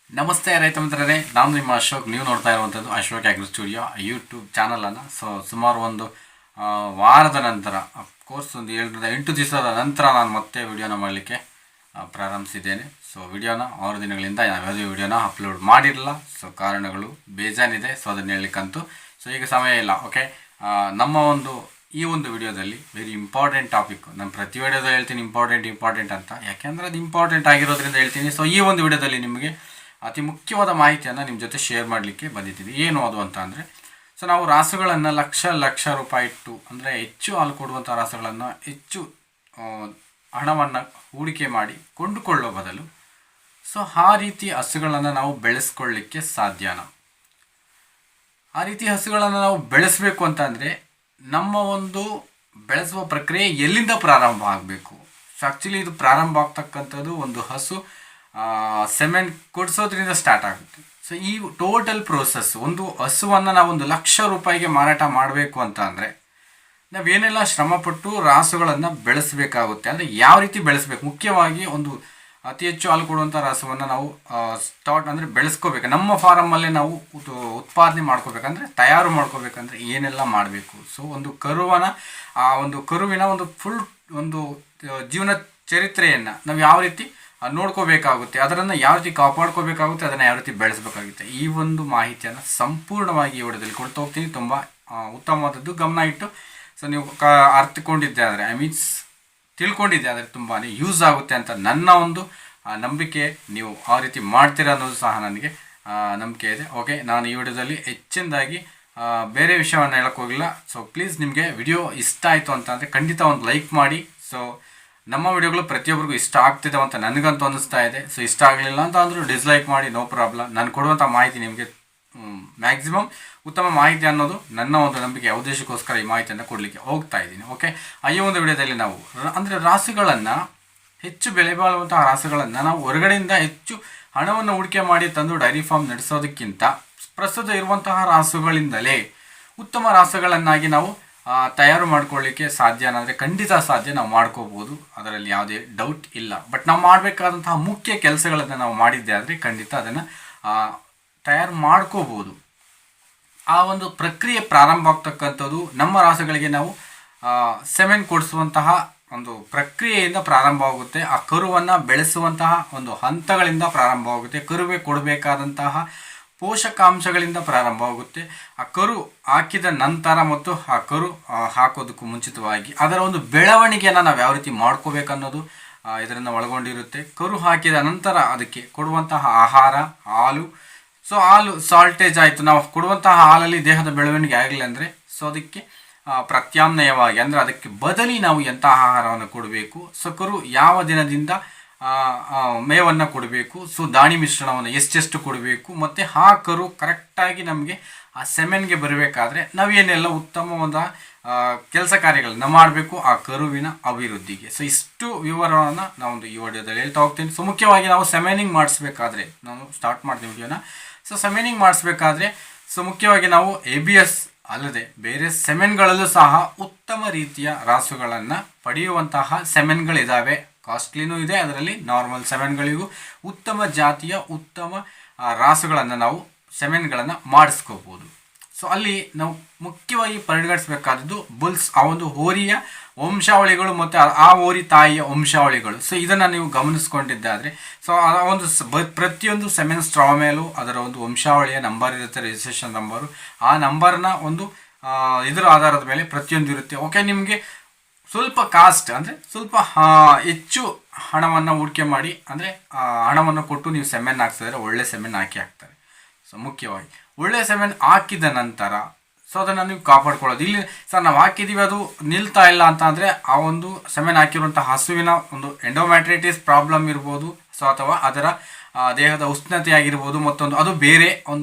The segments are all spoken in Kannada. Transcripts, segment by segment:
ನಮಸ್ತೆ ರೈತ ಮಿತ್ರರೇ, ನಾನು ನಿಮ್ಮ ಅಶೋಕ್. ನೀವು ನೋಡ್ತಾ ಇರುವಂಥದ್ದು ಅಶೋಕ್ ಅಗ್ರಿ ಸ್ಟುಡಿಯೋ ಯೂಟ್ಯೂಬ್ ಚಾನಲನ್ನು. ಸುಮಾರು ಒಂದು ವಾರದ ನಂತರ, ಅಫ್ಕೋರ್ಸ್ ಒಂದು 7-8 ದಿವಸದ ನಂತರ ನಾನು ಮತ್ತೆ ವಿಡಿಯೋನ ಮಾಡಲಿಕ್ಕೆ ಪ್ರಾರಂಭಿಸಿದ್ದೇನೆ. ವಿಡಿಯೋನ 6 ದಿನಗಳಿಂದ ಯಾವುದೇ ವಿಡಿಯೋನ ಅಪ್ಲೋಡ್ ಮಾಡಿರಲಿಲ್ಲ. ಕಾರಣಗಳು ಬೇಜಾನಿದೆ. ಅದನ್ನು ಹೇಳಲಿಕ್ಕಂತೂ ಈಗ ಸಮಯ ಇಲ್ಲ. ಓಕೆ, ನಮ್ಮ ಈ ಒಂದು ವಿಡಿಯೋದಲ್ಲಿ ವೆರಿ ಇಂಪಾರ್ಟೆಂಟ್ ಟಾಪಿಕ್. ನಾನು ಪ್ರತಿ ವಿಡಿಯೋದಲ್ಲಿ ಹೇಳ್ತೀನಿ ಇಂಪಾರ್ಟೆಂಟ್ ಅಂತ, ಯಾಕೆಂದರೆ ಅದು ಇಂಪಾರ್ಟೆಂಟ್ ಆಗಿರೋದ್ರಿಂದ ಹೇಳ್ತೀನಿ. ಈ ಒಂದು ವಿಡಿಯೋದಲ್ಲಿ ನಿಮಗೆ ಅತಿ ಮುಖ್ಯವಾದ ಮಾಹಿತಿಯನ್ನು ನಿಮ್ಮ ಜೊತೆ ಶೇರ್ ಮಾಡಲಿಕ್ಕೆ ಬಂದಿದ್ದೀವಿ. ಏನು ಅದು ಅಂತ ಅಂದರೆ, ನಾವು ರಾಸುಗಳನ್ನು ಲಕ್ಷ ರೂಪಾಯಿ ಇಟ್ಟು, ಅಂದರೆ ಹೆಚ್ಚು ಹಾಲು ಕೊಡುವಂಥ ರಾಸುಗಳನ್ನು ಹೆಚ್ಚು ಹಣವನ್ನು ಹೂಡಿಕೆ ಮಾಡಿ ಕೊಂಡುಕೊಳ್ಳೋ ಬದಲು ಆ ರೀತಿ ಹಸುಗಳನ್ನು ನಾವು ಬೆಳೆಸ್ಕೊಳ್ಳಿಕ್ಕೆ ಸಾಧ್ಯನಾ? ಆ ರೀತಿ ಹಸುಗಳನ್ನು ನಾವು ಬೆಳೆಸಬೇಕು ಅಂತಂದರೆ ನಮ್ಮ ಬೆಳೆಸುವ ಪ್ರಕ್ರಿಯೆ ಎಲ್ಲಿಂದ ಪ್ರಾರಂಭ ಆಗಬೇಕು? ಆ್ಯಕ್ಚುಲಿ ಇದು ಪ್ರಾರಂಭ ಆಗ್ತಕ್ಕಂಥದ್ದು ಒಂದು ಹಸು ಸೆಮೆನ್ ಕೊಡಿಸೋದ್ರಿಂದ ಸ್ಟಾರ್ಟ್ ಆಗುತ್ತೆ. ಈ ಟೋಟಲ್ ಪ್ರೋಸೆಸ್, ಒಂದು ಹಸುವನ್ನು ನಾವು 1 ಲಕ್ಷ ರೂಪಾಯಿಗೆ ಮಾರಾಟ ಮಾಡಬೇಕು ಅಂತ ಅಂದರೆ ನಾವೇನೆಲ್ಲ ಶ್ರಮಪಟ್ಟು ರಾಸುಗಳನ್ನು ಬೆಳೆಸಬೇಕಾಗುತ್ತೆ, ಅಂದರೆ ಯಾವ ರೀತಿ ಬೆಳೆಸಬೇಕು? ಮುಖ್ಯವಾಗಿ ಅತಿ ಹೆಚ್ಚು ಹಾಲು ಕೊಡುವಂಥ ರಾಸುವನ್ನು ನಾವು ಅಂದರೆ ಬೆಳೆಸ್ಕೋಬೇಕು. ನಮ್ಮ ಫಾರಮಲ್ಲೇ ನಾವು ಉತ್ಪಾದನೆ ಮಾಡ್ಕೋಬೇಕಂದ್ರೆ, ತಯಾರು ಮಾಡ್ಕೋಬೇಕಂದ್ರೆ ಏನೆಲ್ಲ ಮಾಡಬೇಕು? ಒಂದು ಕರುವಿನ ಫುಲ್ ಜೀವನ ಚರಿತ್ರೆಯನ್ನು ನಾವು ಯಾವ ರೀತಿ ನೋಡ್ಕೋಬೇಕಾಗುತ್ತೆ, ಅದನ್ನು ಯಾವ ರೀತಿ ಕಾಪಾಡ್ಕೋಬೇಕಾಗುತ್ತೆ, ಅದನ್ನು ಯಾವ ರೀತಿ ಬೆಳೆಸಬೇಕಾಗುತ್ತೆ, ಈ ಒಂದು ಮಾಹಿತಿಯನ್ನು ಸಂಪೂರ್ಣವಾಗಿ ಈ ವಿಡಿಯೋದಲ್ಲಿ ಕೊಡ್ತಾ ಹೋಗ್ತೀನಿ. ತುಂಬ ಉತ್ತಮವಾದದ್ದು. ಗಮನ ಇಟ್ಟು ನೀವು ಅರ್ಥಕೊಂಡಿದ್ದೆ ಆದರೆ, ತಿಳ್ಕೊಂಡಿದ್ದೆ ಆದರೆ ತುಂಬಾ ಯೂಸ್ ಆಗುತ್ತೆ ಅಂತ ನನ್ನ ನಂಬಿಕೆ. ನೀವು ಆ ರೀತಿ ಮಾಡ್ತೀರಾ ಅನ್ನೋದು ಸಹ ನನಗೆ ನಂಬಿಕೆ ಇದೆ. ಓಕೆ, ನಾನು ಈ ವಿಡಿಯೋದಲ್ಲಿ ಹೆಚ್ಚಿನದಾಗಿ ಬೇರೆ ವಿಷಯವನ್ನು ಹೇಳಕ್ಕೆ ಹೋಗಿಲ್ಲ. ಪ್ಲೀಸ್, ನಿಮಗೆ ವಿಡಿಯೋ ಇಷ್ಟ ಆಯಿತು ಅಂತಂದರೆ ಖಂಡಿತ ಲೈಕ್ ಮಾಡಿ. ನಮ್ಮ ವಿಡಿಯೋಗಳು ಪ್ರತಿಯೊಬ್ಬರಿಗೂ ಇಷ್ಟ ಆಗ್ತಿದ್ದಾವೆ ಅಂತ ನನಗಂತೂ ಅನ್ನಿಸ್ತಾ ಇದೆ. ಇಷ್ಟ ಆಗಲಿಲ್ಲ ಅಂತ ಅಂದರೂ ಡಿಸ್ಲೈಕ್ ಮಾಡಿ, ನೋ ಪ್ರಾಬ್ಲಮ್. ನಾನು ಕೊಡುವಂಥ ಮಾಹಿತಿ ನಿಮಗೆ ಮ್ಯಾಕ್ಸಿಮಮ್ ಉತ್ತಮ ಮಾಹಿತಿ ಅನ್ನೋದು ನನ್ನ ನಂಬಿಕೆ. ಉದ್ದೇಶಕ್ಕೋಸ್ಕರ ಈ ಮಾಹಿತಿಯನ್ನು ಕೊಡಲಿಕ್ಕೆ ಹೋಗ್ತಾ ಇದ್ದೀನಿ. ಓಕೆ, ಈ ಒಂದು ವಿಡಿಯೋದಲ್ಲಿ ನಾವು ರಾಸುಗಳನ್ನು, ಹೆಚ್ಚು ಬೆಲೆ ಬಾಳುವಂತಹ ರಾಸುಗಳನ್ನು ನಾವು ಹೊರಗಡೆಯಿಂದ ಹೆಚ್ಚು ಹಣವನ್ನು ಹೂಡಿಕೆ ಮಾಡಿ ತಂದು ಡೈರಿ ಫಾರ್ಮ್ ನಡೆಸೋದಕ್ಕಿಂತ ಪ್ರಸ್ತುತ ಇರುವಂತಹ ರಾಸುಗಳಿಂದಲೇ ಉತ್ತಮ ರಾಸುಗಳನ್ನಾಗಿ ನಾವು ತಯಾರು ಮಾಡ್ಕೊಳ್ಳಿಕ್ಕೆ ಸಾಧ್ಯ ಅಂದರೆ ಖಂಡಿತ ಸಾಧ್ಯ. ನಾವು ಮಾಡ್ಕೋಬೋದು, ಅದರಲ್ಲಿ ಯಾವುದೇ ಡೌಟ್ ಇಲ್ಲ. ಬಟ್ ನಾವು ಮಾಡಬೇಕಾದಂತಹ ಮುಖ್ಯ ಕೆಲಸಗಳನ್ನು ನಾವು ಮಾಡಿದ್ದೆ ಆದರೆ ಖಂಡಿತ ಅದನ್ನು ತಯಾರು ಮಾಡ್ಕೋಬೋದು. ಆ ಪ್ರಕ್ರಿಯೆ ಪ್ರಾರಂಭ ಆಗ್ತಕ್ಕಂಥದ್ದು ನಮ್ಮ ರಾಸುಗಳಿಗೆ ನಾವು ಸೆಮೆನ್ ಕೊಡಿಸುವಂತಹ ಪ್ರಕ್ರಿಯೆಯಿಂದ ಪ್ರಾರಂಭವಾಗುತ್ತೆ. ಆ ಕರುವನ್ನು ಬೆಳೆಸುವಂತಹ ಹಂತಗಳಿಂದ ಪ್ರಾರಂಭವಾಗುತ್ತೆ. ಕರುವೆ ಕೊಡಬೇಕಾದಂತಹ ಪೋಷಕಾಂಶಗಳಿಂದ ಪ್ರಾರಂಭವಾಗುತ್ತೆ. ಆ ಕರು ಹಾಕಿದ ನಂತರ ಮತ್ತು ಆ ಕರು ಹಾಕೋದಕ್ಕೂ ಮುಂಚಿತವಾಗಿ ಅದರ ಬೆಳವಣಿಗೆಯನ್ನು ನಾವು ಯಾವ ರೀತಿ ಮಾಡ್ಕೋಬೇಕನ್ನೋದು ಇದನ್ನು ಒಳಗೊಂಡಿರುತ್ತೆ. ಕರು ಹಾಕಿದ ನಂತರ ಅದಕ್ಕೆ ಕೊಡುವಂತಹ ಆಹಾರ, ಹಾಲು. ಹಾಲು ಸಾಲ್ಟೇಜ್ ಆಯಿತು, ನಾವು ಕೊಡುವಂತಹ ಹಾಲಲ್ಲಿ ದೇಹದ ಬೆಳವಣಿಗೆ ಆಗಲಿ ಅಂದರೆ ಅದಕ್ಕೆ ಪ್ರತ್ಯಾಮ್ನಾಯವಾಗಿ, ಅಂದರೆ ಅದಕ್ಕೆ ಬದಲಿ ನಾವು ಎಂಥ ಆಹಾರವನ್ನು ಕೊಡಬೇಕು, ಕರು ಯಾವ ದಿನದಿಂದ ಮೇವನ್ನು ಕೊಡಬೇಕು, ದಾಣಿ ಮಿಶ್ರಣವನ್ನು ಎಷ್ಟೆಷ್ಟು ಕೊಡಬೇಕು, ಮತ್ತು ಆ ಕರು ಕರೆಕ್ಟಾಗಿ ನಮಗೆ ಆ ಸೆಮೆನ್ಗೆ ಬರಬೇಕಾದ್ರೆ ನಾವೇನೆಲ್ಲ ಉತ್ತಮವಾದ ಕೆಲಸ ಕಾರ್ಯಗಳನ್ನು ಮಾಡಬೇಕು ಆ ಕರುವಿನ ಅಭಿವೃದ್ಧಿಗೆ. ಇಷ್ಟು ವಿವರವನ್ನು ನಾವು ಈ ವಿಡಿಯೋದಲ್ಲಿ ಹೇಳ್ತಾ ಹೋಗ್ತೀನಿ. ಮುಖ್ಯವಾಗಿ ನಾವು ಸೆಮೆನಿಂಗ್ ಮಾಡಿಸ್ಬೇಕಾದ್ರೆ, ನಾನು ಸ್ಟಾರ್ಟ್ ಮಾಡ್ತೀನಿ ವಿಡಿಯೋನ. ಸೆಮೆನಿಂಗ್ ಮಾಡಿಸ್ಬೇಕಾದ್ರೆ ಮುಖ್ಯವಾಗಿ ನಾವು ABS ಅಲ್ಲದೆ ಬೇರೆ ಸೆಮೆನ್ಗಳಲ್ಲೂ ಸಹ ಉತ್ತಮ ರೀತಿಯ ರಾಸುಗಳನ್ನು ಪಡೆಯುವಂತಹ ಸೆಮೆನ್ಗಳಿದ್ದಾವೆ. ಕಾಸ್ಟ್ಲಿನೂ ಇದೆ, ಅದರಲ್ಲಿ ನಾರ್ಮಲ್ ಸೆಮೆನ್ಗಳಿಗೂ ಉತ್ತಮ ಜಾತಿಯ ಉತ್ತಮ ರಾಸುಗಳನ್ನು ನಾವು ಸೆಮೆನ್ಗಳನ್ನು ಮಾಡಿಸ್ಕೋಬೋದು. ಅಲ್ಲಿ ನಾವು ಮುಖ್ಯವಾಗಿ ಪರಿಗಣಿಸಬೇಕಾದದ್ದು ಬುಲ್ಸ್, ಆ ಹೋರಿಯ ವಂಶಾವಳಿಗಳು ಮತ್ತು ಆ ಹೋರಿ ತಾಯಿಯ ವಂಶಾವಳಿಗಳು. ಇದನ್ನು ನೀವು ಗಮನಿಸ್ಕೊಂಡಿದ್ದಾದರೆ ಪ್ರತಿಯೊಂದು ಸೆಮೆನ್ ಸ್ಟ್ರಾ ಮೇಲೂ ಅದರ ವಂಶಾವಳಿಯ ನಂಬರ್ ಇರುತ್ತೆ, ರಿಜಿಸ್ಟ್ರೇಷನ್ ನಂಬರು. ಆ ನಂಬರ್ನ ಇದರ ಆಧಾರದ ಮೇಲೆ ಪ್ರತಿಯೊಂದು ಇರುತ್ತೆ. ಓಕೆ, ನಿಮಗೆ ಸ್ವಲ್ಪ ಕಾಸ್ಟ್ ಅಂದರೆ ಸ್ವಲ್ಪ ಹೆಚ್ಚು ಹಣವನ್ನು ಹೂಡಿಕೆ ಮಾಡಿ, ಅಂದರೆ ಹಣವನ್ನು ಕೊಟ್ಟು ನೀವು ಸೆಮೆನ್ ಹಾಕ್ಸಿದ್ರೆ ಒಳ್ಳೆ ಸೆಮೆನ್ ಹಾಕ್ತಾರೆ. ಮುಖ್ಯವಾಗಿ ಒಳ್ಳೆ ಸೆಮೆನ್ ಹಾಕಿದ ನಂತರ ಅದನ್ನು ನೀವು ಕಾಪಾಡ್ಕೊಳ್ಳೋದು. ಇಲ್ಲಿ ನಾವು ಹಾಕಿದ್ದೀವಿ, ಅದು ನಿಲ್ತಾ ಇಲ್ಲ ಅಂತ ಅಂದರೆ ಆ ಸೆಮೆನ್ ಹಾಕಿರುವಂಥ ಹಸುವಿನ ಎಂಡೋಮ್ಯಾಟ್ರೈಟಿಸ್ ಪ್ರಾಬ್ಲಮ್ ಇರ್ಬೋದು, ಅಥವಾ ಅದರ ದೇಹದ ಉಷ್ಣತೆ ಆಗಿರ್ಬೋದು, ಅದು ಬೇರೆ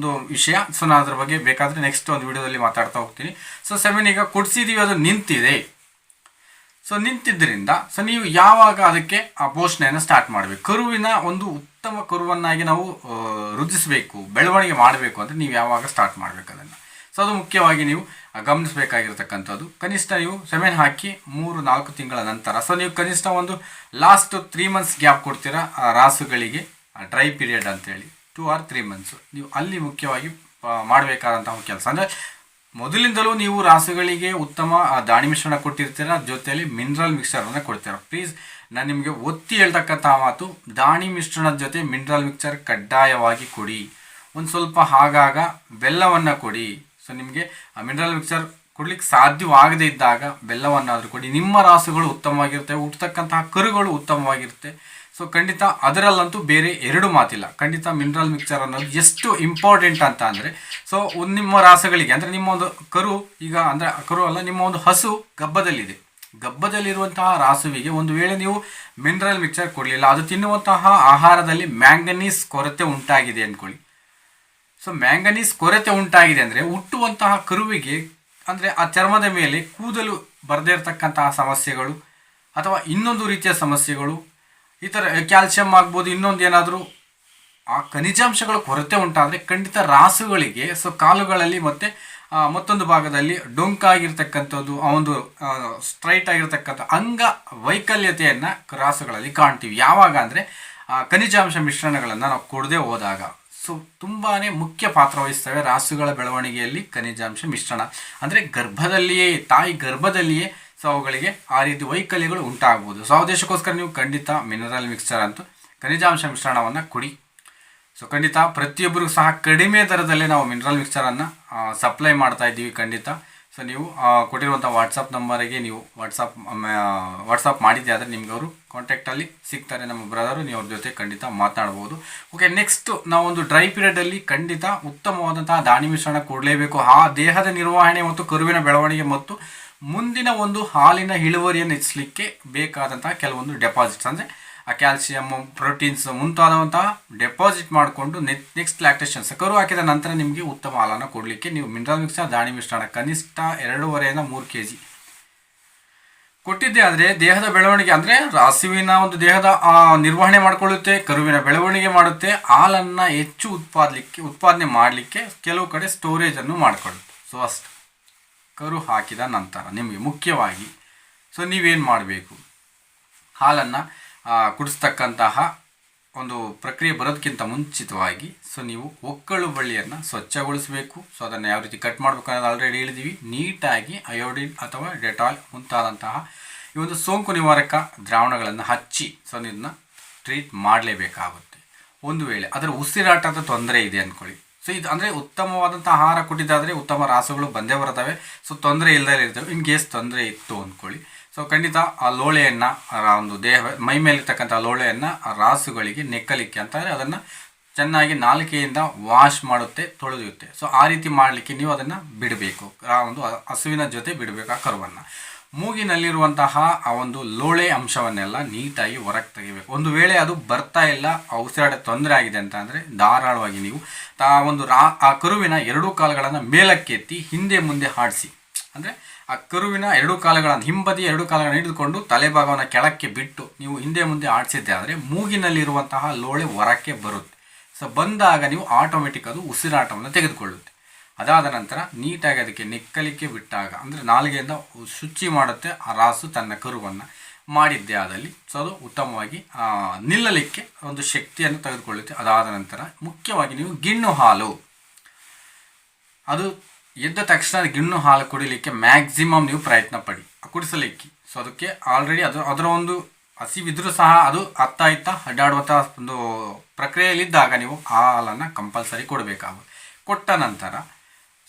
ವಿಷಯ. ನಾನು ಅದ್ರ ಬಗ್ಗೆ ಬೇಕಾದರೆ ನೆಕ್ಸ್ಟ್ ವಿಡಿಯೋದಲ್ಲಿ ಮಾತಾಡ್ತಾ ಹೋಗ್ತೀನಿ. ಸೆಮೆನ್ ಈಗ ಕೊಡಿಸಿದ್ದೀವಿ, ಅದು ನಿಂತಿದೆ. ನಿಂತಿದ್ದರಿಂದ ನೀವು ಯಾವಾಗ ಅದಕ್ಕೆ ಆ ಪೋಷಣೆಯನ್ನು ಸ್ಟಾರ್ಟ್ ಮಾಡಬೇಕು, ಕರುವಿನ ಉತ್ತಮ ಕರುವನ್ನಾಗಿ ನಾವು ವೃದ್ಧಿಸಬೇಕು, ಬೆಳವಣಿಗೆ ಮಾಡಬೇಕು ಅಂದರೆ ನೀವು ಯಾವಾಗ ಸ್ಟಾರ್ಟ್ ಮಾಡಬೇಕು ಅದನ್ನು. ಅದು ಮುಖ್ಯವಾಗಿ ನೀವು ಗಮನಿಸಬೇಕಾಗಿರ್ತಕ್ಕಂಥದ್ದು. ಕನಿಷ್ಠ ನೀವು ಸೆಮೆನ್ ಹಾಕಿ 3-4 ತಿಂಗಳ ನಂತರ ನೀವು ಕನಿಷ್ಠ ಲಾಸ್ಟ್ 3 ಮಂತ್ಸ್ ಗ್ಯಾಪ್ ಕೊಡ್ತೀರಾ ಆ ರಾಸುಗಳಿಗೆ, ಡ್ರೈ ಪೀರಿಯಡ್ ಅಂತೇಳಿ. 2 or 3 ಮಂತ್ಸು ನೀವು ಅಲ್ಲಿ ಮುಖ್ಯವಾಗಿ ಮಾಡಬೇಕಾದಂತಹ ಕೆಲಸ. ಅಂದರೆ ಮೊದಲಿಂದಲೂ ನೀವು ರಾಸುಗಳಿಗೆ ಉತ್ತಮ ದಾಣಿ ಮಿಶ್ರಣ ಕೊಟ್ಟಿರ್ತೀರ, ಜೊತೆಯಲ್ಲಿ ಮಿನರಲ್ ಮಿಕ್ಸರನ್ನು ಕೊಡ್ತೀರ. ಪ್ಲೀಸ್ ನಾನು ನಿಮಗೆ ಒತ್ತಿ ಹೇಳ್ತಕ್ಕಂಥ ಮಾತು, ದಾಣಿ ಮಿಶ್ರಣದ ಜೊತೆ ಮಿನರಲ್ ಮಿಕ್ಸರ್ ಕಡ್ಡಾಯವಾಗಿ ಕೊಡಿ. ಒಂದು ಸ್ವಲ್ಪ ಆಗಾಗ ಬೆಲ್ಲವನ್ನು ಕೊಡಿ. ಸೊ ನಿಮಗೆ ಮಿನರಲ್ ಮಿಕ್ಸರ್ ಕೊಡ್ಲಿಕ್ಕೆ ಸಾಧ್ಯವಾಗದೇ ಇದ್ದಾಗ ಬೆಲ್ಲವನ್ನಾದರೂ ಕೊಡಿ. ನಿಮ್ಮ ರಾಸುಗಳು ಉತ್ತಮವಾಗಿರುತ್ತೆ, ಹುಟ್ಟತಕ್ಕಂತಹ ಕರುಗಳು ಉತ್ತಮವಾಗಿರುತ್ತೆ. ಸೊ ಖಂಡಿತ ಅದರಲ್ಲಂತೂ ಬೇರೆ ಎರಡು ಮಾತಿಲ್ಲ. ಖಂಡಿತ ಮಿನರಲ್ ಮಿಕ್ಸರ್ ಅನ್ನೋದು ಎಷ್ಟು ಇಂಪಾರ್ಟೆಂಟ್ ಅಂತ ಅಂದರೆ, ಸೊ ನಿಮ್ಮ ರಾಸುಗಳಿಗೆ ಅಂದರೆ ನಿಮ್ಮ ಒಂದು ಕರು ಈಗ ಅಂದರೆ ಕರು ಅಲ್ಲ, ನಿಮ್ಮ ಒಂದು ಹಸು ಗಬ್ಬದಲ್ಲಿದೆ, ಗಬ್ಬದಲ್ಲಿರುವಂತಹ ರಾಸುವಿಗೆ ಒಂದು ವೇಳೆ ನೀವು ಮಿನರಲ್ ಮಿಕ್ಸರ್ ಕೊಡಲಿಲ್ಲ, ಅದು ತಿನ್ನುವಂತಹ ಆಹಾರದಲ್ಲಿ ಮ್ಯಾಂಗನೀಸ್ ಕೊರತೆ ಉಂಟಾಗಿದೆ ಅಂದ್ಕೊಳ್ಳಿ. ಸೊ ಮ್ಯಾಂಗನೀಸ್ ಕೊರತೆ ಉಂಟಾಗಿದೆ ಅಂದರೆ ಹುಟ್ಟುವಂತಹ ಕರುವಿಗೆ ಅಂದರೆ ಆ ಚರ್ಮದ ಮೇಲೆ ಕೂದಲು ಬರದೇ ಇರತಕ್ಕಂತಹ ಸಮಸ್ಯೆಗಳು ಅಥವಾ ಇನ್ನೊಂದು ರೀತಿಯ ಸಮಸ್ಯೆಗಳು, ಈ ಥರ ಕ್ಯಾಲ್ಸಿಯಂ ಆಗ್ಬೋದು, ಇನ್ನೊಂದು ಏನಾದರೂ ಆ ಖನಿಜಾಂಶಗಳ ಕೊರತೆ ಉಂಟಾದರೆ ಖಂಡಿತ ರಾಸುಗಳಿಗೆ ಸೊ ಕಾಲುಗಳಲ್ಲಿ ಮತ್ತು ಮತ್ತೊಂದು ಭಾಗದಲ್ಲಿ ಡೊಂಕಾಗಿರ್ತಕ್ಕಂಥದ್ದು, ಆ ಒಂದು ಸ್ಟ್ರೈಟ್ ಆಗಿರ್ತಕ್ಕಂಥ ಅಂಗ ವೈಕಲ್ಯತೆಯನ್ನು ರಾಸುಗಳಲ್ಲಿ ಕಾಣ್ತೀವಿ. ಯಾವಾಗ ಅಂದರೆ ಖನಿಜಾಂಶ ಮಿಶ್ರಣಗಳನ್ನು ನಾವು ಕೊಡದೆ ಹೋದಾಗ. ಸೊ ತುಂಬಾ ಮುಖ್ಯ ಪಾತ್ರ ವಹಿಸ್ತವೆ ರಾಸುಗಳ ಬೆಳವಣಿಗೆಯಲ್ಲಿ ಖನಿಜಾಂಶ ಮಿಶ್ರಣ. ಅಂದರೆ ಗರ್ಭದಲ್ಲಿಯೇ, ತಾಯಿ ಗರ್ಭದಲ್ಲಿಯೇ ಸೊ ಅವುಗಳಿಗೆ ಆ ರೀತಿ ವೈಕಲ್ಯಗಳು ಉಂಟಾಗ್ಬೋದು. ಸೊ ಉದ್ದೇಶಕ್ಕೋಸ್ಕರ ನೀವು ಖಂಡಿತ ಮಿನರಲ್ ಮಿಕ್ಸರ್ ಅಂತೂ ಖನಿಜಾಂಶ ಮಿಶ್ರಣವನ್ನು ಕೊಡಿ. ಸೊ ಖಂಡಿತ ಪ್ರತಿಯೊಬ್ಬರಿಗೂ ಸಹ ಕಡಿಮೆ ದರದಲ್ಲೇ ನಾವು ಮಿನರಲ್ ಮಿಕ್ಸರನ್ನು ಸಪ್ಲೈ ಮಾಡ್ತಾ ಇದ್ದೀವಿ ಖಂಡಿತ. ಸೊ ನೀವು ಕೊಟ್ಟಿರುವಂಥ ವಾಟ್ಸಪ್ ನಂಬರಿಗೆ ನೀವು ವಾಟ್ಸಪ್ ಮಾಡಿದ್ದೆ ಆದರೆ ನಿಮ್ಗೆ ಅವರು ಕಾಂಟ್ಯಾಕ್ಟಲ್ಲಿ ಸಿಗ್ತಾರೆ, ನಮ್ಮ ಬ್ರದರು, ನೀವು ಅವ್ರ ಜೊತೆ ಖಂಡಿತ ಮಾತನಾಡ್ಬೋದು. ಓಕೆ, ನೆಕ್ಸ್ಟ್ ನಾವೊಂದು ಡ್ರೈ ಪೀರಿಯಡಲ್ಲಿ ಖಂಡಿತ ಉತ್ತಮವಾದಂತಹ ದಾಣಿ ಮಿಶ್ರಣ ಕೊಡಲೇಬೇಕು. ಆ ದೇಹದ ನಿರ್ವಹಣೆ ಮತ್ತು ಕರುವಿನ ಬೆಳವಣಿಗೆ ಮತ್ತು ಮುಂದಿನ ಒಂದು ಹಾಲಿನ ಇಳುವರಿಯನ್ನು ಹೆಚ್ಚಲಿಕ್ಕೆ ಬೇಕಾದಂತಹ ಕೆಲವೊಂದು ಡೆಪಾಸಿಟ್ಸ್ ಅಂದರೆ ಆ ಕ್ಯಾಲ್ಸಿಯಮ್ಮು, ಪ್ರೋಟೀನ್ಸ್ ಮುಂತಾದಂತಹ ಡೆಪಾಸಿಟ್ ಮಾಡಿಕೊಂಡು ನೆಕ್ಸ್ಟ್ ಲ್ಯಾಕ್ಟೇಷನ್ಸ್ ಕರು ಹಾಕಿದ ನಂತರ ನಿಮಗೆ ಉತ್ತಮ ಹಾಲನ್ನು ಕೊಡಲಿಕ್ಕೆ ನೀವು ಮಿನರಲ್ ಮಿಕ್ಸರ್ ದಾಣಿ ಮಿಶ್ರಣ ಕನಿಷ್ಠ 2.5 3 kg ಕೊಟ್ಟಿದ್ದೆ ಆದರೆ ದೇಹದ ಬೆಳವಣಿಗೆ ಅಂದರೆ ಹಸುವಿನ ಒಂದು ದೇಹದ ನಿರ್ವಹಣೆ ಮಾಡಿಕೊಳ್ಳುತ್ತೆ, ಕರುವಿನ ಬೆಳವಣಿಗೆ ಮಾಡುತ್ತೆ, ಹಾಲನ್ನು ಹೆಚ್ಚು ಉತ್ಪಾದನೆ ಮಾಡಲಿಕ್ಕೆ ಕೆಲವು ಕಡೆ ಸ್ಟೋರೇಜನ್ನು ಮಾಡಿಕೊಳ್ಳುತ್ತೆ. ಸೊ ಅಷ್ಟು ಕರು ಹಾಕಿದ ನಂತರ ನಿಮಗೆ ಮುಖ್ಯವಾಗಿ ಸೊ ನೀವೇನು ಮಾಡಬೇಕು, ಹಾಲನ್ನು ಕುಡಿಸ್ತಕ್ಕಂತಹ ಒಂದು ಪ್ರಕ್ರಿಯೆ ಬರೋದಕ್ಕಿಂತ ಮುಂಚಿತವಾಗಿ ಸೊ ನೀವು ಒಕ್ಕಳು ಬಳ್ಳಿಯನ್ನು ಸ್ವಚ್ಛಗೊಳಿಸಬೇಕು. ಸೊ ಅದನ್ನು ಯಾವ ರೀತಿ ಕಟ್ ಮಾಡಬೇಕು ಅನ್ನೋದು ಆಲ್ರೆಡಿ ಹೇಳಿದ್ದೀವಿ. ನೀಟಾಗಿ ಅಯೋಡಿನ್ ಅಥವಾ ಡೆಟಾಲ್ ಮುಂತಾದಂತಹ ಈ ಒಂದು ಸೋಂಕು ನಿವಾರಕ ದ್ರಾವಣಗಳನ್ನು ಹಚ್ಚಿ ಸೊ ಇದನ್ನ ಟ್ರೀಟ್ ಮಾಡಲೇಬೇಕಾಗುತ್ತೆ. ಒಂದು ವೇಳೆ ಅದರ ಉಸಿರಾಟದ ತೊಂದರೆ ಇದೆ ಅಂದ್ಕೊಳ್ಳಿ. ಸೊ ಇದು ಅಂದರೆ ಉತ್ತಮವಾದಂಥ ಆಹಾರ ಕೊಟ್ಟಿದ್ದಾದರೆ ಉತ್ತಮ ರಾಸುಗಳು ಬಂದೇ ಬರ್ತವೆ. ಸೊ ತೊಂದರೆ ಇಲ್ಲದೇ ಇರ್ತವೆ. ಇನ್ ಕೇಸ್ ತೊಂದರೆ ಇತ್ತು ಅಂದ್ಕೊಳ್ಳಿ, ಸೊ ಖಂಡಿತ ಆ ಲೋಳೆಯನ್ನು ಒಂದು ದೇಹ ಮೈ ಮೇಲಿರ್ತಕ್ಕಂಥ ಲೋಳೆಯನ್ನು ರಾಸುಗಳಿಗೆ ನೆಕ್ಕಲಿಕ್ಕೆ ಅಂತಂದರೆ ಅದನ್ನು ಚೆನ್ನಾಗಿ ನಾಲಿಗೆಯಿಂದ ವಾಶ್ ಮಾಡುತ್ತೆ, ತೊಳೆಯುತ್ತೆ. ಸೊ ಆ ರೀತಿ ಮಾಡಲಿಕ್ಕೆ ನೀವು ಅದನ್ನು ಬಿಡಬೇಕು, ಆ ಒಂದು ಹಸುವಿನ ಜೊತೆ ಬಿಡಬೇಕು ಆ ಕರುವನ್ನು. ಮೂಗಿನಲ್ಲಿರುವಂತಹ ಆ ಒಂದು ಲೋಳೆ ಅಂಶವನ್ನೆಲ್ಲ ನೀಟಾಗಿ ಹೊರಗೆ ತೆಗಿಬೇಕು. ಒಂದು ವೇಳೆ ಅದು ಬರ್ತಾ ಇಲ್ಲ, ಆ ಉಸಿರಾಟ ತೊಂದರೆ ಆಗಿದೆ ಅಂತ ಅಂದರೆ ಧಾರಾಳವಾಗಿ ನೀವು ಆ ಕರುವಿನ 2 ಕಾಲುಗಳನ್ನು ಮೇಲಕ್ಕೆತ್ತಿ ಹಿಂದೆ ಮುಂದೆ ಆಡಿಸಿ. ಅಂದರೆ ಆ ಕರುವಿನ 2 ಕಾಲುಗಳನ್ನು ಹಿಂಬದಿ 2 ಕಾಲುಗಳನ್ನು ಹಿಡಿದುಕೊಂಡು ತಲೆಭಾಗವನ್ನು ಕೆಳಕ್ಕೆ ಬಿಟ್ಟು ನೀವು ಹಿಂದೆ ಮುಂದೆ ಆಡಿಸಿದ್ದೆ ಆದರೆ ಮೂಗಿನಲ್ಲಿರುವಂತಹ ಲೋಳೆ ಹೊರಕ್ಕೆ ಬರುತ್ತೆ. ಸೊ ಬಂದಾಗ ನೀವು ಆಟೋಮೆಟಿಕ್ ಅದು ಉಸಿರಾಟವನ್ನು ತೆಗೆದುಕೊಳ್ಳುತ್ತೆ. ಅದಾದ ನಂತರ ನೀಟಾಗಿ ಅದಕ್ಕೆ ನೆಕ್ಕಲಿಕ್ಕೆ ಬಿಟ್ಟಾಗ ಅಂದರೆ ನಾಲಿಗೆಯಿಂದ ಶುಚಿ ಮಾಡುತ್ತೆ ಆ ರಾಸು ತನ್ನ ಕರುವನ್ನು ಮಾಡಿದ್ದೇ ಆದಲ್ಲಿ. ಸೊ ಅದು ಉತ್ತಮವಾಗಿ ನಿಲ್ಲಲಿಕ್ಕೆ ಒಂದು ಶಕ್ತಿಯನ್ನು ತೆಗೆದುಕೊಳ್ಳುತ್ತೆ. ಅದಾದ ನಂತರ ಮುಖ್ಯವಾಗಿ ನೀವು ಗಿಣ್ಣು ಹಾಲು, ಅದು ಎದ್ದ ತಕ್ಷಣ ಗಿಣ್ಣು ಹಾಲು ಕುಡಿಲಿಕ್ಕೆ ಮ್ಯಾಕ್ಸಿಮಮ್ ನೀವು ಪ್ರಯತ್ನ ಪಡಿ ಕುಡಿಸಲಿಕ್ಕೆ. ಸೊ ಅದಕ್ಕೆ ಆಲ್ರೆಡಿ ಅದರ ಒಂದು ಹಸಿವಿದ್ರೂ ಸಹ ಅದು ಅತ್ತ ಇತ್ತ ಅಡ್ಡಾಡುವಂಥ ಒಂದು ಪ್ರಕ್ರಿಯೆಯಲ್ಲಿದ್ದಾಗ ನೀವು ಆ ಹಾಲನ್ನು ಕಂಪಲ್ಸರಿ ಕೊಡಬೇಕಾಗುತ್ತೆ. ಕೊಟ್ಟ ನಂತರ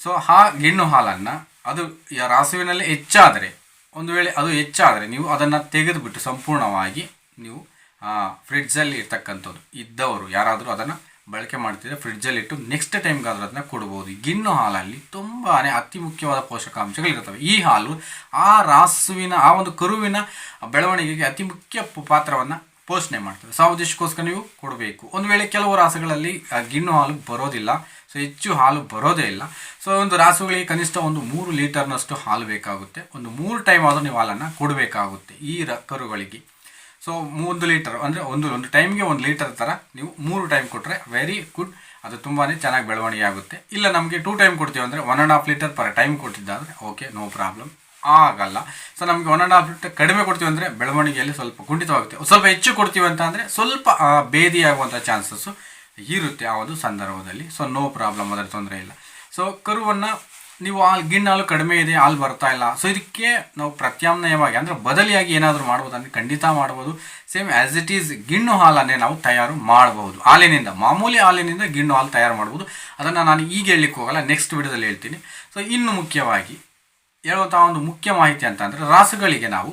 ಸೊ ಆ ಗಿಣ್ಣು ಹಾಲನ್ನು ಅದು ರಾಸುವಿನಲ್ಲಿ ಹೆಚ್ಚಾದರೆ, ಒಂದು ವೇಳೆ ಅದು ಹೆಚ್ಚಾದರೆ ನೀವು ಅದನ್ನು ತೆಗೆದುಬಿಟ್ಟು ಸಂಪೂರ್ಣವಾಗಿ ನೀವು ಫ್ರಿಡ್ಜಲ್ಲಿ ಇರ್ತಕ್ಕಂಥದ್ದು ಇದ್ದವರು ಯಾರಾದರೂ ಅದನ್ನು ಬಳಕೆ ಮಾಡ್ತಿದ್ರೆ ಫ್ರಿಡ್ಜಲ್ಲಿಟ್ಟು ನೆಕ್ಸ್ಟ್ ಟೈಮ್ಗಾದ್ರೂ ಅದನ್ನು ಕೊಡ್ಬೋದು. ಗಿಣ್ಣು ಹಾಲಲ್ಲಿ ತುಂಬಾ ಅತಿ ಮುಖ್ಯವಾದ ಪೋಷಕಾಂಶಗಳಿರ್ತವೆ. ಈ ಹಾಲು ಆ ರಾಸುವಿನ ಆ ಒಂದು ಕರುವಿನ ಬೆಳವಣಿಗೆಗೆ ಅತಿ ಮುಖ್ಯ ಪಾತ್ರವನ್ನು ಪೋಷಣೆ ಮಾಡ್ತದೆ. ಸೊ ಉದ್ದೇಶಕ್ಕೋಸ್ಕರ ನೀವು ಕೊಡಬೇಕು. ಒಂದು ವೇಳೆ ಕೆಲವು ರಾಸುಗಳಲ್ಲಿ ಗಿಣ್ಣು ಹಾಲು ಬರೋದಿಲ್ಲ, ಸೊ ಹೆಚ್ಚು ಹಾಲು ಬರೋದೇ ಇಲ್ಲ. ಸೊ ಒಂದು ರಾಸುಗಳಿಗೆ ಕನಿಷ್ಠ ಒಂದು 3 ಲೀಟರ್ನಷ್ಟು ಹಾಲು ಬೇಕಾಗುತ್ತೆ. ಒಂದು 3 ಟೈಮ್ ಆದರೂ ನೀವು ಹಾಲನ್ನು ಕೊಡಬೇಕಾಗುತ್ತೆ ಈ ಕರುಗಳಿಗೆ. ಸೊ 1 ಲೀಟರ್ ಅಂದರೆ ಒಂದು ಟೈಮ್ಗೆ 1 ಲೀಟರ್ ಥರ ನೀವು 3 ಟೈಮ್ ಕೊಟ್ಟರೆ ವೆರಿ ಗುಡ್, ಅದು ತುಂಬಾ ಚೆನ್ನಾಗಿ ಬೆಳವಣಿಗೆ ಆಗುತ್ತೆ. ಇಲ್ಲ ನಮಗೆ 2 ಟೈಮ್ ಕೊಡ್ತೀವಿ ಅಂದರೆ 1.5 ಲೀಟರ್ ಪರ್ ಟೈಮ್ ಕೊಟ್ಟಿದ್ದಾದರೆ ಓಕೆ, ನೋ ಪ್ರಾಬ್ಲಮ್, ಆಗಲ್ಲ. ಸೊ ನಮಗೆ 1.5 ಲೀಟರ್ ಕಡಿಮೆ ಕೊಡ್ತೀವಿ ಅಂದರೆ ಬೆಳವಣಿಗೆಯಲ್ಲಿ ಸ್ವಲ್ಪ ಕುಂಠಿತವಾಗುತ್ತೆ. ಸ್ವಲ್ಪ ಹೆಚ್ಚು ಕೊಡ್ತೀವಿ ಅಂತ ಅಂದರೆ ಸ್ವಲ್ಪ ಭೇದಿ ಆಗುವಂಥ ಚಾನ್ಸಸ್ಸು ಇರುತ್ತೆ ಆ ಒಂದು ಸಂದರ್ಭದಲ್ಲಿ. ಸೊ ನೋ ಪ್ರಾಬ್ಲಮ್, ಅದರ ತೊಂದರೆ ಇಲ್ಲ. ಸೊ ಕರುವನ್ನು ನೀವು ಗಿಣ್ಣು ಹಾಲು ಕಡಿಮೆ ಇದೆ, ಹಾಲು ಬರ್ತಾ ಇಲ್ಲ, ಸೊ ಇದಕ್ಕೆ ನಾವು ಪ್ರತ್ಯಾಮ್ನಾಯವಾಗಿ ಅಂದರೆ ಬದಲಿಯಾಗಿ ಏನಾದರೂ ಮಾಡ್ಬೋದು ಅಂದರೆ ಖಂಡಿತ ಮಾಡ್ಬೋದು. ಸೇಮ್ ಆ್ಯಸ್ ಇಟ್ ಈಸ್ ಗಿಣ್ಣು ಹಾಲನ್ನೇ ನಾವು ತಯಾರು ಮಾಡಬಹುದು. ಹಾಲಿನಿಂದ, ಮಾಮೂಲಿ ಹಾಲಿನಿಂದ ಗಿಣ್ಣು ಹಾಲು ತಯಾರು ಮಾಡ್ಬೋದು. ಅದನ್ನು ನಾನು ಈಗ ಹೇಳಲಿಕ್ಕೆ ಹೋಗಲ್ಲ, ನೆಕ್ಸ್ಟ್ ವಿಡಿಯೋದಲ್ಲಿ ಹೇಳ್ತೀನಿ. ಸೊ ಇನ್ನು ಮುಖ್ಯವಾಗಿ ಹೇಳುವಂಥ ಒಂದು ಮುಖ್ಯ ಮಾಹಿತಿ ಅಂತಂದರೆ ರಾಸುಗಳಿಗೆ ನಾವು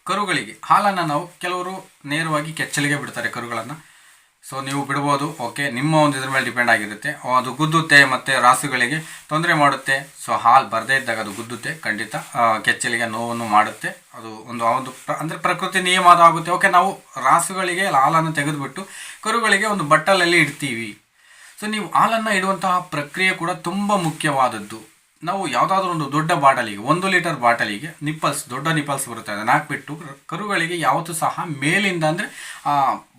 ಕರುಗಳಿಗೆ ಹಾಲನ್ನು ನಾವು ಕೆಲವರು ನೇರವಾಗಿ ಕೆಚ್ಚಲಿಗೆ ಬಿಡ್ತಾರೆ ಕರುಗಳನ್ನು. ಸೊ ನೀವು ಬಿಡ್ಬೋದು, ಓಕೆ, ನಿಮ್ಮ ಒಂದು ಇದ್ರ ಮೇಲೆ ಡಿಪೆಂಡ್ ಆಗಿರುತ್ತೆ. ಅದು ಗುದ್ದುತ್ತೆ ಮತ್ತು ರಾಸುಗಳಿಗೆ ತೊಂದರೆ ಮಾಡುತ್ತೆ. ಸೊ ಹಾಲು ಬರದೇ ಇದ್ದಾಗ ಅದು ಗುದ್ದುತ್ತೆ, ಖಂಡಿತ ಕೆಚ್ಚಲಿಗೆ ನೋವನ್ನು ಮಾಡುತ್ತೆ. ಅದು ಒಂದು ಅಂದರೆ ಪ್ರಕೃತಿ ನಿಯಮ ಅದು ಆಗುತ್ತೆ. ಓಕೆ, ನಾವು ರಾಸುಗಳಿಗೆ ಹಾಲನ್ನು ತೆಗೆದುಬಿಟ್ಟು ಕರುಗಳಿಗೆ ಒಂದು ಬಟ್ಟಲಲ್ಲಿ ಇಡ್ತೀವಿ. ಸೊ ನೀವು ಹಾಲನ್ನು ಇಡುವಂತಹ ಪ್ರಕ್ರಿಯೆ ಕೂಡ ತುಂಬ ಮುಖ್ಯವಾದದ್ದು. ನಾವು ಯಾವುದಾದ್ರೂ ಒಂದು ದೊಡ್ಡ ಬಾಟಲಿಗೆ 1 ಲೀಟರ್ ಬಾಟಲಿಗೆ ದೊಡ್ಡ ನಿಪ್ಪಲ್ಸ್ ಬರುತ್ತೆ, ಅದನ್ನು ಹಾಕ್ಬಿಟ್ಟು ಕರುಗಳಿಗೆ ಯಾವತ್ತೂ ಸಹ ಮೇಲಿಂದ ಅಂದರೆ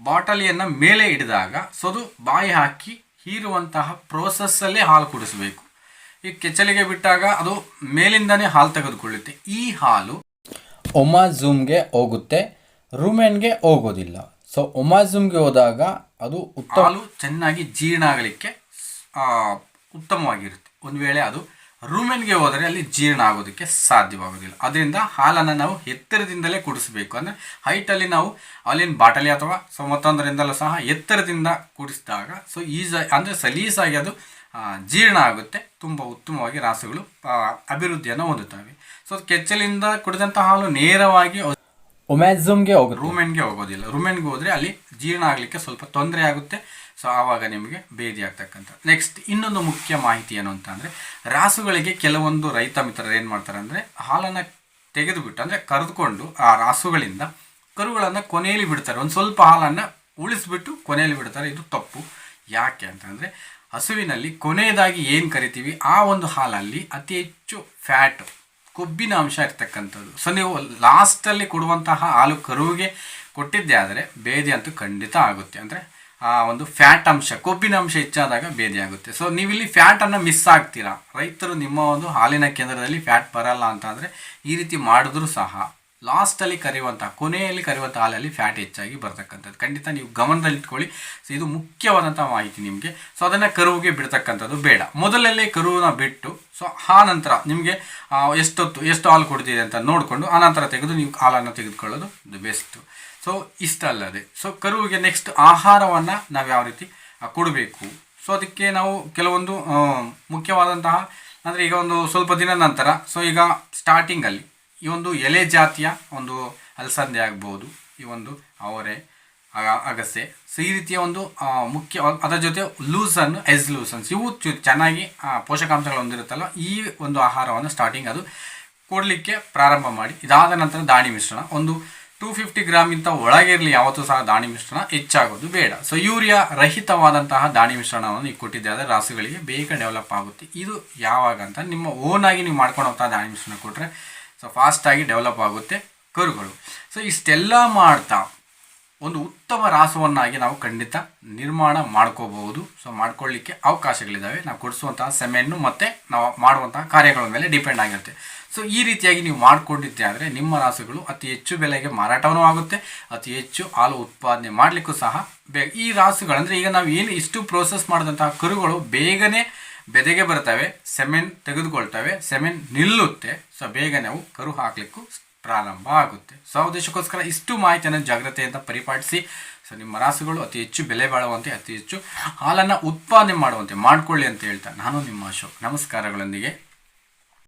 ಬಾಟಲಿಯನ್ನು ಮೇಲೆ ಹಿಡಿದಾಗ ಸೊ ಅದು ಬಾಯಿ ಹಾಕಿ ಹೀರುವಂತಹ ಪ್ರೋಸೆಸ್ಸಲ್ಲೇ ಹಾಲು ಕುಡಿಸಬೇಕು. ಈ ಕೆಚ್ಚಲಿಗೆ ಬಿಟ್ಟಾಗ ಅದು ಮೇಲಿಂದನೇ ಹಾಲು ತೆಗೆದುಕೊಳ್ಳುತ್ತೆ. ಈ ಹಾಲು ಒಮಾಝೂಮ್ಗೆ ಹೋಗುತ್ತೆ, ರೂಮೆನ್ಗೆ ಹೋಗೋದಿಲ್ಲ. ಸೊ ಒಮಾಝೂಮ್ಗೆ ಹೋದಾಗ ಅದು ಹಾಲು ಚೆನ್ನಾಗಿ ಜೀರ್ಣ ಆಗಲಿಕ್ಕೆ ಉತ್ತಮವಾಗಿರುತ್ತೆ. ಒಂದು ವೇಳೆ ಅದು ರೂಮೆನ್ಗೆ ಹೋದರೆ ಅಲ್ಲಿ ಜೀರ್ಣ ಆಗೋದಕ್ಕೆ ಸಾಧ್ಯವಾಗೋದಿಲ್ಲ. ಅದರಿಂದ ಹಾಲನ್ನು ನಾವು ಎತ್ತರದಿಂದಲೇ ಕುಡಿಸಬೇಕು. ಅಂದರೆ ಹೈಟಲ್ಲಿ ನಾವು ಹಾಲಿನ ಬಾಟಲಿ ಅಥವಾ ಸೊ ಮತ್ತೊಂದರಿಂದಲೂ ಸಹ ಎತ್ತರದಿಂದ ಕುಡಿಸಿದಾಗ ಸೊ ಅಂದರೆ ಸಲೀಸಾಗಿ ಅದು ಜೀರ್ಣ ಆಗುತ್ತೆ. ತುಂಬ ಉತ್ತಮವಾಗಿ ರಾಸುಗಳು ಅಭಿವೃದ್ಧಿಯನ್ನು ಹೊಂದುತ್ತವೆ. ಸೊ ಕೆಚ್ಚಲಿಂದ ಕುಡಿದಂಥ ಹಾಲು ನೇರವಾಗಿ ಒಮ್ಯಾಝೂಮ್ಗೆ ರೂಮೆನ್ಗೆ ಹೋಗೋದಿಲ್ಲ. ರೂಮೆನ್ಗೆ ಹೋದರೆ ಅಲ್ಲಿ ಜೀರ್ಣ ಆಗಲಿಕ್ಕೆ ಸ್ವಲ್ಪ ತೊಂದರೆ ಆಗುತ್ತೆ. ಸೊ ಆವಾಗ ನಿಮಗೆ ಭೇದಿ ಆಗ್ತಕ್ಕಂಥ. ನೆಕ್ಸ್ಟ್ ಇನ್ನೊಂದು ಮುಖ್ಯ ಮಾಹಿತಿ ಏನು ಅಂತ ಅಂದರೆ ರಾಸುಗಳಿಗೆ ಕೆಲವೊಂದು ರೈತ ಮಿತ್ರರು ಏನು ಮಾಡ್ತಾರೆ ಅಂದರೆ ಹಾಲನ್ನು ತೆಗೆದುಬಿಟ್ಟು ಅಂದರೆ ಕರೆದುಕೊಂಡು ಆ ರಾಸುಗಳಿಂದ ಕರುಗಳನ್ನು ಕೊನೆಯಲ್ಲಿ ಬಿಡ್ತಾರೆ. ಒಂದು ಸ್ವಲ್ಪ ಹಾಲನ್ನು ಉಳಿಸ್ಬಿಟ್ಟು ಕೊನೆಯಲ್ಲಿ ಬಿಡ್ತಾರೆ. ಇದು ತಪ್ಪು. ಯಾಕೆ ಅಂತಂದರೆ ಹಸುವಿನಲ್ಲಿ ಕೊನೆಯದಾಗಿ ಏನು ಕರಿತೀವಿ ಆ ಒಂದು ಹಾಲಲ್ಲಿ ಅತಿ ಹೆಚ್ಚು ಫ್ಯಾಟ್, ಕೊಬ್ಬಿನ ಅಂಶ ಇರ್ತಕ್ಕಂಥದ್ದು. ಸೊ ನೀವು ಲಾಸ್ಟಲ್ಲಿ ಕೊಡುವಂತಹ ಹಾಲು ಕರುವಿಗೆ ಕೊಟ್ಟಿದ್ದೇ ಆದರೆ ಭೇದಿ ಅಂತೂ ಖಂಡಿತ ಆಗುತ್ತೆ. ಅಂದರೆ ಆ ಒಂದು ಫ್ಯಾಟ್ ಅಂಶ, ಕೊಬ್ಬಿನ ಅಂಶ ಹೆಚ್ಚಾದಾಗ ಭೇದಿ ಆಗುತ್ತೆ. ಸೊ ನೀವಿಲ್ಲಿ ಫ್ಯಾಟನ್ನು ಮಿಸ್ ಆಗ್ತೀರಾ. ರೈತರು ನಿಮ್ಮ ಒಂದು ಹಾಲಿನ ಕೇಂದ್ರದಲ್ಲಿ ಫ್ಯಾಟ್ ಬರಲ್ಲ ಅಂತ ಅಂದರೆ ಈ ರೀತಿ ಮಾಡಿದ್ರೂ ಸಹ ಲಾಸ್ಟಲ್ಲಿ ಕೊನೆಯಲ್ಲಿ ಕರೆಯುವಂಥ ಹಾಲಲ್ಲಿ ಫ್ಯಾಟ್ ಹೆಚ್ಚಾಗಿ ಬರ್ತಕ್ಕಂಥದ್ದು. ಖಂಡಿತ ನೀವು ಗಮನದಲ್ಲಿಟ್ಕೊಳ್ಳಿ. ಸೊ ಇದು ಮುಖ್ಯವಾದಂಥ ಮಾಹಿತಿ ನಿಮಗೆ. ಸೊ ಅದನ್ನು ಕರುವಿಗೆ ಬಿಡ್ತಕ್ಕಂಥದ್ದು ಬೇಡ. ಮೊದಲಲ್ಲೇ ಕರುವನ್ನ ಬಿಟ್ಟು ಸೊ ಆ ನಂತರ ನಿಮಗೆ ಎಷ್ಟು ಹಾಲು ಕೊಡ್ತಿದೆ ಅಂತ ನೋಡಿಕೊಂಡು ಆನಂತರ ತೆಗೆದು ನೀವು ಹಾಲನ್ನು ತೆಗೆದುಕೊಳ್ಳೋದು ದ ಬೆಸ್ಟು. ಸೊ ಇಷ್ಟಲ್ಲದೆ ಸೊ ಕರುವಿಗೆ ನೆಕ್ಸ್ಟ್ ಆಹಾರವನ್ನು ನಾವು ಯಾವ ರೀತಿ ಕೊಡಬೇಕು. ಸೊ ಅದಕ್ಕೆ ನಾವು ಕೆಲವೊಂದು ಮುಖ್ಯವಾದಂತಹ ಅಂದರೆ ಈಗ ಒಂದು ಸ್ವಲ್ಪ ದಿನ ನಂತರ ಸೊ ಈಗ ಸ್ಟಾರ್ಟಿಂಗಲ್ಲಿ ಈ ಒಂದು ಎಲೆ ಜಾತಿಯ ಒಂದು ಅಲಸಂದೆ ಆಗ್ಬೋದು, ಈ ಒಂದು ಅವರೆ, ಅಗಸೆ, ಸೊ ಈ ರೀತಿಯ ಒಂದು ಮುಖ್ಯ ಅದರ ಜೊತೆ ಲೂಸನ್ಸ್ ಇವು ಚೆನ್ನಾಗಿ ಪೋಷಕಾಂಶಗಳು ಹೊಂದಿರುತ್ತಲ್ಲ ಈ ಒಂದು ಆಹಾರವನ್ನು ಸ್ಟಾರ್ಟಿಂಗ್ ಅದು ಕೊಡಲಿಕ್ಕೆ ಪ್ರಾರಂಭ ಮಾಡಿ. ಇದಾದ ನಂತರ ದಾಣಿ ಮಿಶ್ರಣ ಒಂದು 250 ಗ್ರಾಮಿಂತ ಒಳಗಿರಲಿ. ಯಾವತ್ತೂ ಸಹ ದಾಣಿ ಮಿಶ್ರಣ ಹೆಚ್ಚಾಗೋದು ಬೇಡ. ಸೊ ಯೂರಿಯಾ ರಹಿತವಾದಂತಹ ದಾಣಿ ಮಿಶ್ರಣವನ್ನು ನೀವು ಕೊಟ್ಟಿದ್ದೆ ಆದರೆ ರಾಸುಗಳಿಗೆ ಬೇಗ ಡೆವಲಪ್ ಆಗುತ್ತೆ. ಇದು ಯಾವಾಗ ಅಂತ ನಿಮ್ಮ ಓನಾಗಿ ನೀವು ಮಾಡ್ಕೊಂಡು ಹೋಗ್ತಾ ದಾಣಿ ಮಿಶ್ರಣ ಕೊಟ್ಟರೆ ಸೊ ಫಾಸ್ಟಾಗಿ ಡೆವಲಪ್ ಆಗುತ್ತೆ ಕರುಗಳು. ಸೊ ಇಷ್ಟೆಲ್ಲ ಮಾಡ್ತಾ ಒಂದು ಉತ್ತಮ ರಾಸುವನ್ನಾಗಿ ನಾವು ಖಂಡಿತ ನಿರ್ಮಾಣ ಮಾಡ್ಕೋಬಹುದು. ಸೊ ಮಾಡ್ಕೊಳ್ಳಿಕ್ಕೆ ಅವಕಾಶಗಳಿದ್ದಾವೆ. ನಾವು ಕೊಡಿಸುವಂತಹ ಸೆಮೆನ್ನು ಮತ್ತು ನಾವು ಮಾಡುವಂತಹ ಕಾರ್ಯಗಳ ಮೇಲೆ ಡಿಪೆಂಡ್ ಆಗಿರುತ್ತೆ. ಸೊ ಈ ರೀತಿಯಾಗಿ ನೀವು ಮಾಡಿಕೊಂಡಿದ್ದೆ ಆದರೆ ನಿಮ್ಮ ರಾಸುಗಳು ಅತಿ ಹೆಚ್ಚು ಬೆಲೆಗೆ ಮಾರಾಟವೂ ಆಗುತ್ತೆ, ಅತಿ ಹೆಚ್ಚು ಹಾಲು ಉತ್ಪಾದನೆ ಮಾಡಲಿಕ್ಕೂ ಸಹ ಈ ರಾಸುಗಳಂದರೆ ಈಗ ನಾವು ಏನು ಇಷ್ಟು ಪ್ರೋಸೆಸ್ ಮಾಡಿದಂತಹ ಕರುಗಳು ಬೇಗನೆ ಬೆದೆಗೆ ಬರ್ತವೆ, ಸೆಮೆನ್ ತೆಗೆದುಕೊಳ್ತವೆ, ಸೆಮೆನ್ ನಿಲ್ಲುತ್ತೆ. ಸೊ ಬೇಗನೆ ಅವು ಕರು ಹಾಕಲಿಕ್ಕೂ ಪ್ರಾರಂಭ ಆಗುತ್ತೆ. ಸೊ ಆ ಉದ್ದೇಶಕ್ಕೋಸ್ಕರ ಇಷ್ಟು ಮಾಹಿತಿಯನ್ನು ಜಾಗ್ರತೆಯಿಂದ ಪರಿಪಾಲಿಸಿ ಸೊ ನಿಮ್ಮ ರಾಸುಗಳು ಅತಿ ಹೆಚ್ಚು ಬೆಲೆ ಬಾಳುವಂತೆ, ಅತಿ ಹೆಚ್ಚು ಹಾಲನ್ನು ಉತ್ಪಾದನೆ ಮಾಡುವಂತೆ ಮಾಡಿಕೊಳ್ಳಿ ಅಂತ ಹೇಳ್ತಾ ನಾನು ನಿಮ್ಮ ಅಶೋಕ್. ನಮಸ್ಕಾರಗಳೊಂದಿಗೆ